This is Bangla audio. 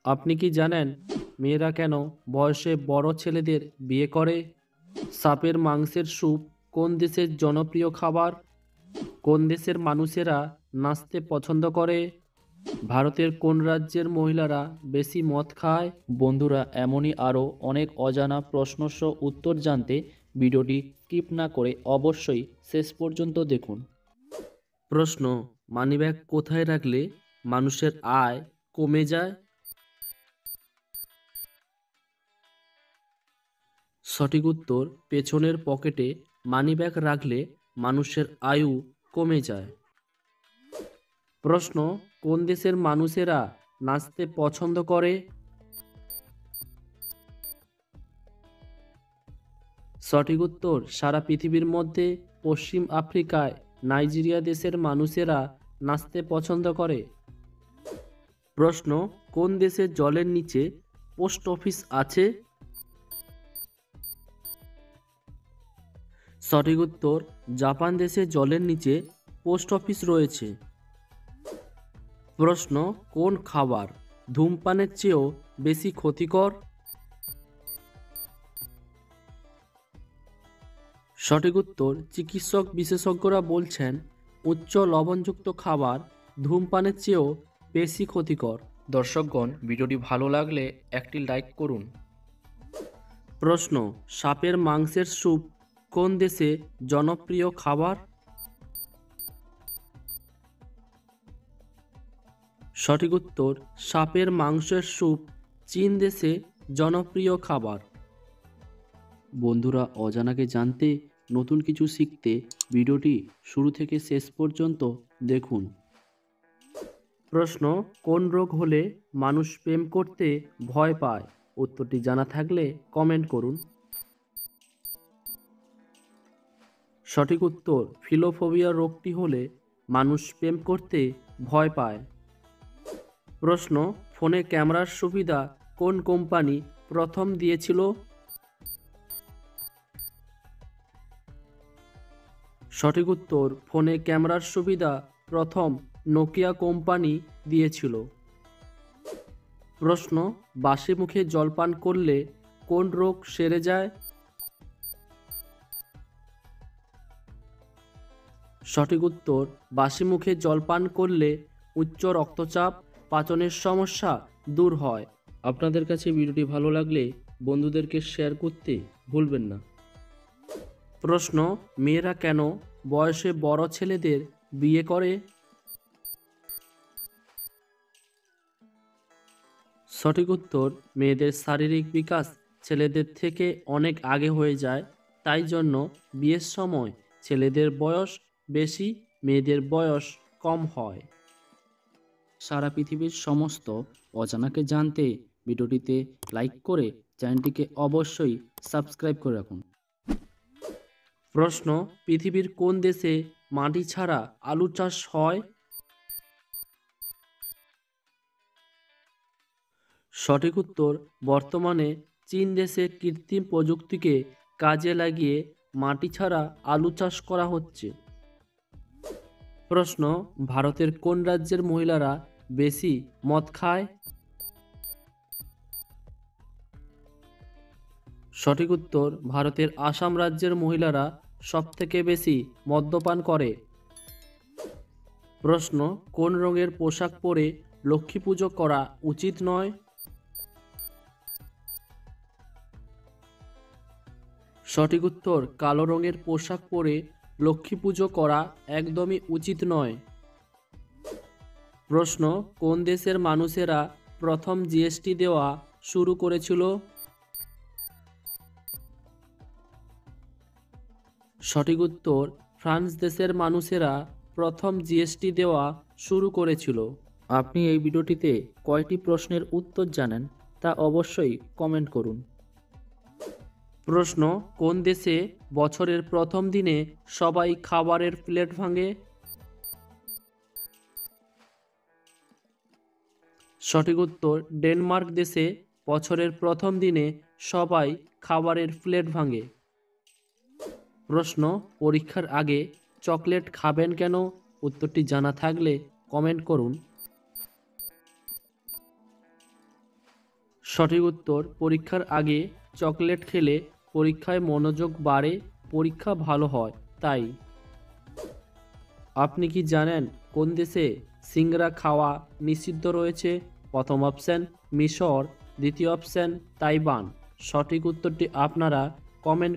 আপনি কি জানেন মেয়েরা কেন বয়সে বড় ছেলেদের বিয়ে করে? সাপের মাংসের স্যুপ কোন দেশের জনপ্রিয় খাবার? কোন দেশের মানুষেরা নাচতে পছন্দ করে? ভারতের কোন রাজ্যের মহিলারা বেশি মদ খায়? বন্ধুরা, এমনই আরও অনেক অজানা প্রশ্নসহ উত্তর জানতে ভিডিওটি স্কিপ না করে অবশ্যই শেষ পর্যন্ত দেখুন। প্রশ্ন: মানিব্যাগ কোথায় রাখলে মানুষের আয় কমে যায়? সঠিক উত্তর, পেছনের পকেটে মানিব্যাগ রাখলে মানুষের আয়ু কমে যায়। প্রশ্ন: কোন দেশের মানুষেরা নাচতে পছন্দ করে? সঠিক উত্তর, সারা পৃথিবীর মধ্যে পশ্চিম আফ্রিকায় নাইজেরিয়া দেশের মানুষেরা নাচতে পছন্দ করে। প্রশ্ন: কোন দেশে জলের নিচে পোস্ট অফিস আছে? সঠিক উত্তর, জাপান দেশে জলের নিচে পোস্ট অফিস রয়েছে। প্রশ্ন: কোন খাবার ধূমপানের চেয়েও বেশি ক্ষতিকর? সঠিক উত্তর, চিকিৎসক বিশেষজ্ঞরা বলছেন উচ্চ লবণযুক্ত খাবার ধূমপানের চেয়েও বেশি ক্ষতিকর। দর্শকগণ, ভিডিওটি ভালো লাগলে একটি লাইক করুন। প্রশ্ন: সাপের মাংসের স্যুপ কোন দেশে জনপ্রিয় খাবার? সঠিক উত্তর, সাপের মাংসের স্যুপ চীন দেশে জনপ্রিয় খাবার। বন্ধুরা, অজানাকে জানতে, নতুন কিছু শিখতে ভিডিওটি শুরু থেকে শেষ পর্যন্ত দেখুন। প্রশ্ন: কোন রোগ হলে মানুষ প্রেম করতে ভয় পায়? উত্তরটি জানা থাকলে কমেন্ট করুন। সঠিক উত্তর, ফিলোফোবিয়া রোগটি হলে মানুষ প্রেম করতে ভয় পায়। প্রশ্ন: ফোনে ক্যামেরার সুবিধা কোন কোম্পানি প্রথম দিয়েছিল? সঠিক উত্তর, ফোনে ক্যামেরার সুবিধা প্রথম নোকিয়া কোম্পানি দিয়েছিল। প্রশ্ন: বাসি মুখে জলপান করলে কোন রোগ সেরে যায়? সঠিক উত্তর, বাসি মুখে জলপান করলে উচ্চ রক্তচাপ, পাচনের সমস্যা দূর হয়। আপনাদের কাছে ভিডিওটি ভালো লাগলে বন্ধুদেরকে শেয়ার করতে ভুলবেন না। প্রশ্ন: মেয়েরা কেন বয়সে বড় ছেলেদের বিয়ে করে? সঠিক উত্তর, মেয়েদের শারীরিক বিকাশ ছেলেদের থেকে অনেক আগে হয়ে যায়, তাই জন্য বিয়ের সময় ছেলেদের বয়স বেশি, মেয়েদের বয়স কম হয়। সারা পৃথিবীর সমস্ত অজানাকে জানতে ভিডিওটিতে লাইক করে চ্যানেলটিকে অবশ্যই সাবস্ক্রাইব করে রাখুন। প্রশ্ন: পৃথিবীর কোন দেশে মাটি ছাড়া আলু চাষ হয়? সঠিক উত্তর, বর্তমানে চীন দেশে কৃত্রিম প্রযুক্তিকে কাজে লাগিয়ে মাটি ছাড়া আলু চাষ করা হচ্ছে। প্রশ্ন: ভারতের কোন রাজ্যের মহিলারা বেশি মদ খায়? সঠিক উত্তর, ভারতের আসাম রাজ্যের মহিলারা সবথেকে বেশি মদ্যপান করে। প্রশ্ন: কোন রঙের পোশাক পরে লক্ষ্মী পুজো করা উচিত নয়? সঠিক উত্তর, কালো রঙের পোশাক পরে লক্ষ্মী পুজো করা একদমই উচিত নয়। প্রশ্ন: কোন দেশের মানুষেরা প্রথম জিএসটি দেওয়া শুরু করেছিল? সঠিক উত্তর, ফ্রান্স দেশের মানুষেরা প্রথম জিএসটি দেওয়া শুরু করেছিল। আপনি এই ভিডিওটিতে কয়টি প্রশ্নের উত্তর জানেন তা অবশ্যই কমেন্ট করুন। প্রশ্ন: কোন দেশে বছরের প্রথম দিনে সবাই খাবারের প্লেট ভাঙে? সঠিক উত্তর, ডেনমার্ক দেশে বছরের প্রথম দিনে সবাই খাবারের প্লেট ভাঙে। প্রশ্ন: পরীক্ষার আগে চকলেট খাবেন কেন? উত্তরটি জানা থাকলে কমেন্ট করুন। সঠিক উত্তর, পরীক্ষার আগে চকলেট খেলে পরীক্ষায় মনোযোগ বাড়ে, পরীক্ষা ভালো হয় তাই। আপনি কি জানেন কোন দেশে সিংড়া খাওয়া নিষিদ্ধ রয়েছে? প্রথম অপশন মিশর, দ্বিতীয় অপশন তাইওয়ান। সঠিক উত্তরটি আপনারা কমেন্ট